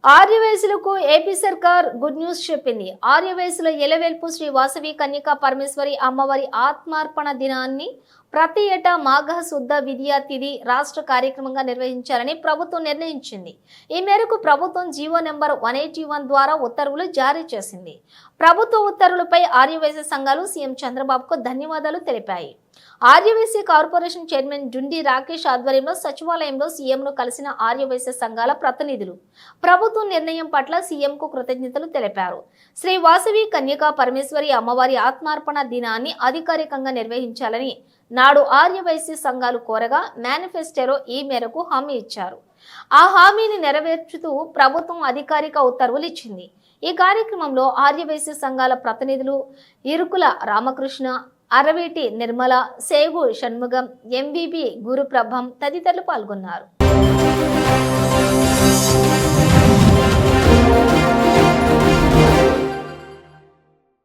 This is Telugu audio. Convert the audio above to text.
ఆర్యవైశ్యులకు ఏపీ సర్కార్ గుడ్ న్యూస్ చెప్పింది. ఆర్యవైశ్యుల ఎలవేల్పు శ్రీ వాసవి కన్యకా పరమేశ్వరి అమ్మవారి ఆత్మార్పణ దినాన్ని ప్రతి ఏటా మాఘ శుద్ధ విద్యా తిథి రాష్ట్ర కార్యక్రమంగా నిర్వహించాలని ప్రభుత్వం నిర్ణయించింది. ఈ మేరకు ప్రభుత్వం జీవో నెంబర్ 181 ద్వారా ఉత్తర్వులు జారీ చేసింది. ప్రభుత్వ ఉత్తర్వులపై ఆర్యవైశ్య సంఘాలు సీఎం చంద్రబాబుకు ధన్యవాదాలు తెలిపాయి. ఆర్యవైశ్య కార్పొరేషన్ చైర్మన్ జుండి రాకేష్ ఆధ్వర్యంలో సచివాలయంలో సీఎంను కలిసిన ఆర్యవైశ్య సంఘాల ప్రతినిధులు ప్రభుత్వం నిర్ణయం పట్ల సీఎంకు కృతజ్ఞతలు తెలిపారు. శ్రీ వాసవి కన్యకా పరమేశ్వరి అమ్మవారి ఆత్మార్పణ దినాన్ని అధికారికంగా నిర్వహించాలని నాడు ఆర్యవైశ్య సంఘాలు కోరగా మేనిఫెస్టోలో ఈ మేరకు హామీ ఇచ్చారు. ఆ హామీని నెరవేర్చుతూ ప్రభుత్వం అధికారిక ఉత్తర్వులు ఇచ్చింది. ఈ కార్యక్రమంలో ఆర్యవైశ్య సంఘాల ప్రతినిధులు ఇరుకుల రామకృష్ణ, అరవేటి నిర్మల, సేగు షణ్ముగం, ఎంవిబి గురుప్రభం తదితరులు పాల్గొన్నారు.